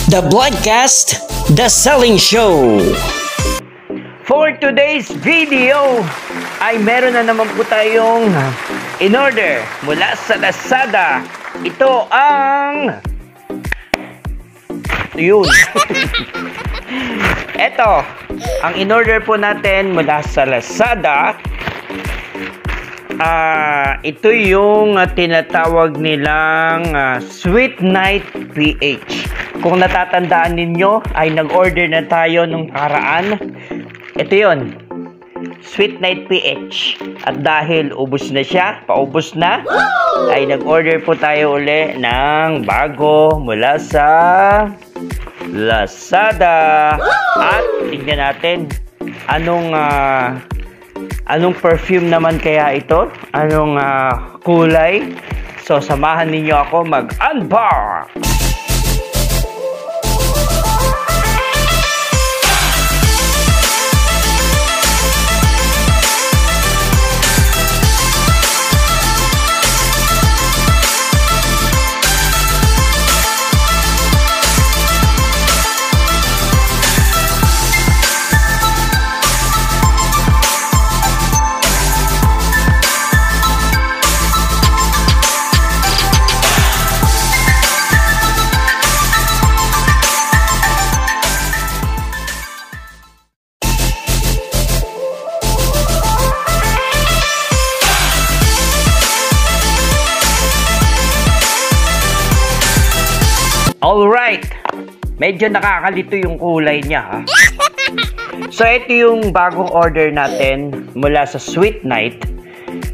The Bloodcast, The Selling Show. For today's video ay meron na naman po tayong in-order mula sa Lazada. Ito ang... Yun. Ito, ang in-order po natin mula sa Lazada. Ito yung tinatawag nilang Sweet Night PH. Kung natatandaan ninyo, ay nag-order na tayo nung nakaraan. Ito yun, Sweet Night PH. At dahil ubos na siya, paubos na, ay nag-order po tayo uli ng bago mula sa Lazada. At tingnan natin, anong perfume naman kaya ito? Anong kulay? So, samahan ninyo ako mag-unbox! Alright, medyo nakakalito yung kulay niya, ha? So, ito yung bagong order natin mula sa Sweet Night.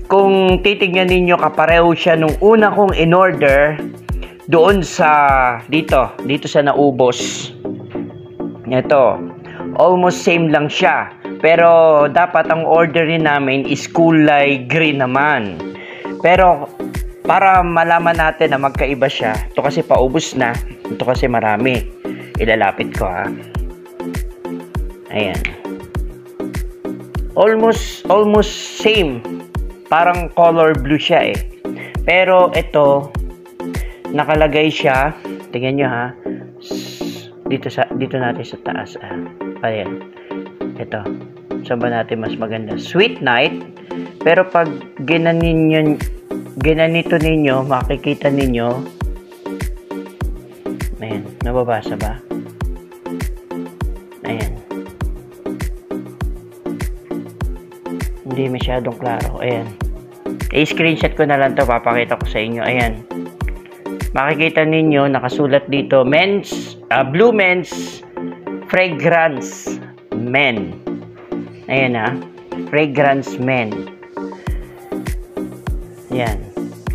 Kung titignan ninyo, kapareho siya nung una kong in-order doon sa, dito sa naubos. Ito, almost same lang siya. Pero, dapat ang orderin namin is kulay green naman. Pero, para malaman natin na magkaiba siya, ito kasi paubos na, ito kasi marami. Ilalapit ko, ha. Ayan. Almost same. Parang color blue siya eh. Pero ito, nakalagay siya, tingnan nyo, ha. Dito natin sa taas, ayan. Ito. Saan ba natin mas maganda? Sweet Night. Pero pag ginanito ninyo, makikita ninyo, ayan, nababasa ba? Ayan, hindi masyadong klaro. Ayan, i-screenshot ko na lang to, papakita ko sa inyo. Ayan, makikita ninyo, nakasulat dito, Blue Men's Fragrance Men. Ayan, Fragrance Men. Ayan.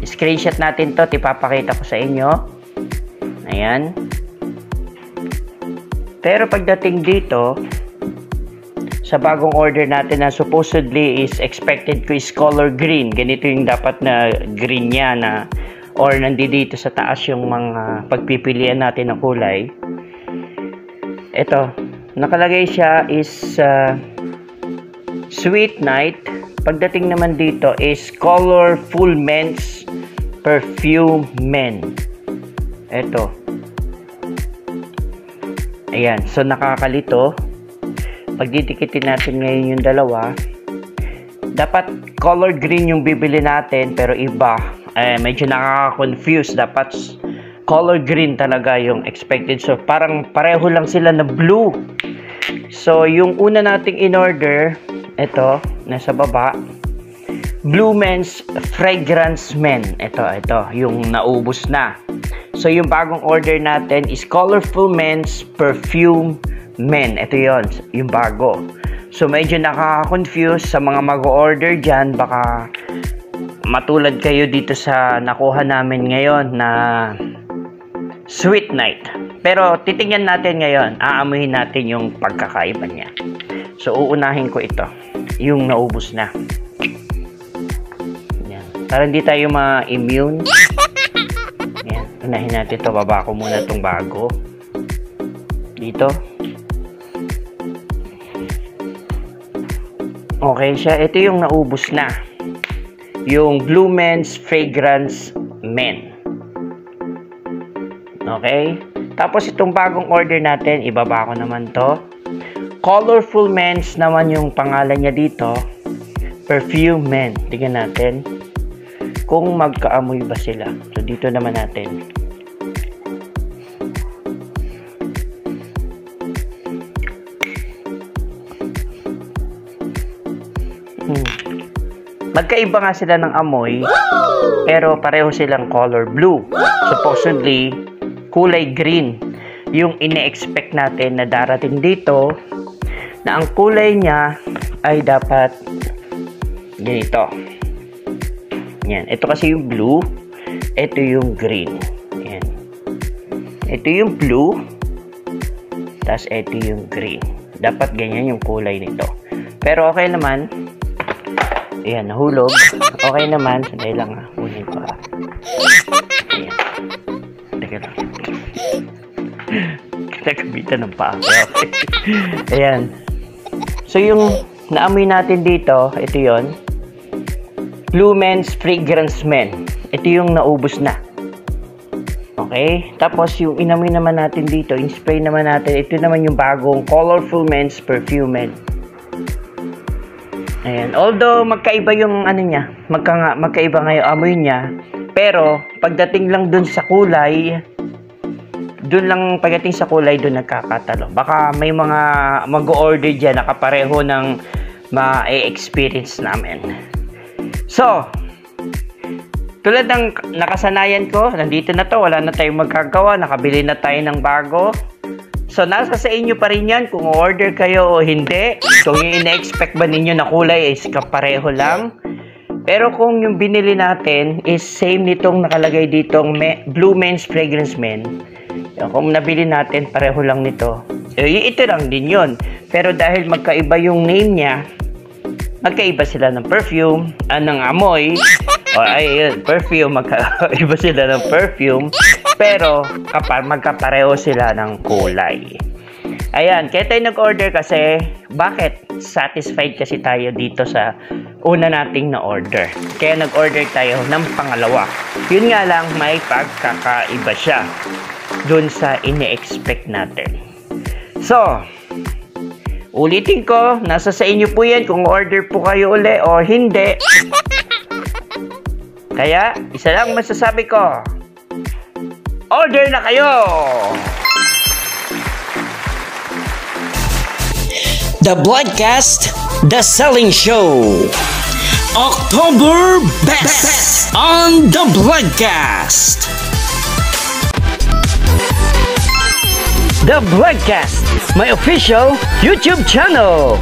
Screenshot natin to. Ipapakita ko sa inyo. Ayan. Pero pagdating dito, sa bagong order natin na supposedly is expected ko is color green. Ganito yung dapat na green niya na or nandito sa taas yung mga pagpipilian natin ng kulay. Ito. Nakalagay siya is Sweet Night. Pagdating naman dito is Colorful Men's Perfume Men. Ito. Ayan. So, nakakalito. Pag didikitin natin ngayon yung dalawa, dapat color green yung bibili natin, pero iba. Medyo nakaka-confuse. Dapat color green talaga yung expected. So, parang pareho lang sila na blue. So, yung una nating in-order, ito, nasa baba, Blue Men's Fragrance Men. Ito, yung naubos na. So, yung bagong order natin is Colorful Men's Perfume Men. Ito yon, yung bago. So, medyo nakaka-confuse sa mga mag-order dyan. Baka matulad kayo dito sa nakuha namin ngayon na Sweet Night. Pero, titingnan natin ngayon. Aamuhin natin yung pagkakaiba niya. So, uunahin ko ito. Yung naubos na. Yan. Para hindi tayo ma-immune. Yan. Unahin natin ito. Baba ko muna itong bago. Dito. Okay siya. Ito yung naubos na. Yung Blue Men's Fragrance Men. Okay? Tapos itong bagong order natin, ibaba ko naman to. Colorful Men's naman yung pangalan niya dito. Perfume Men. Tingnan natin kung magkaamoy ba sila. So dito naman natin. Magkaiba nga sila ng amoy, pero pareho silang color blue. Supposedly, kulay green yung ine-expect natin na darating dito, na ang kulay niya ay dapat ganito. Yan. Ito kasi yung blue, ito yung green. Yan. Ito yung blue, tas ito yung green. Dapat ganyan yung kulay nito. Pero okay naman. Ayan, nahulog. Okay naman. Sandali lang ha. Kunin ko ha. Ayan. Teka lang. Nagkabitan ng paa. Okay. Ayan. So, yung naamoy natin dito, ito yon. Blue Men's Fragrance Men. Ito yung naubos na. Okay? Tapos, yung inamoy naman natin dito, yung spray naman natin, ito naman yung bagong Colorful Men's Perfume Men. Ayan. Although, magkaiba yung ano niya. Magkaiba nga yung amoy niya. Pero, pagdating lang dun sa kulay, dun nagkakatalo. Baka may mga mag-order dyan nakapareho ng ma-experience namin. So, tulad ng nakasanayan ko, nandito na to, wala na tayong magkagawa, nakabili na tayo ng bago. So, nasa sa inyo pa rin yan kung order kayo o hindi. Kung yung ina-expect ba ninyo na kulay is kapareho lang. Pero kung yung binili natin is same nitong nakalagay ditong Blue Men's Fragrance Men. Kung nabili natin, pareho lang nito. Ito lang din yun. Pero dahil magkaiba yung name niya, magkaiba sila ng perfume, ng amoy, perfume, magkaiba sila ng perfume, pero magkapareho sila ng kulay. Ayan, kaya tayo nag-order kasi, bakit? Satisfied kasi tayo dito sa una nating na-order. Kaya nag-order tayo ng pangalawa. Yun nga lang, may pagkakaiba siya dun sa ine-expect natin. So, ulitin ko, nasa sa inyo po yan kung order po kayo uli o hindi. Kaya, isa lang masasabi ko, order na kayo! The Bloodcast, The Selling Show. October Best on The Bloodcast. The Bloodcast, my official YouTube channel.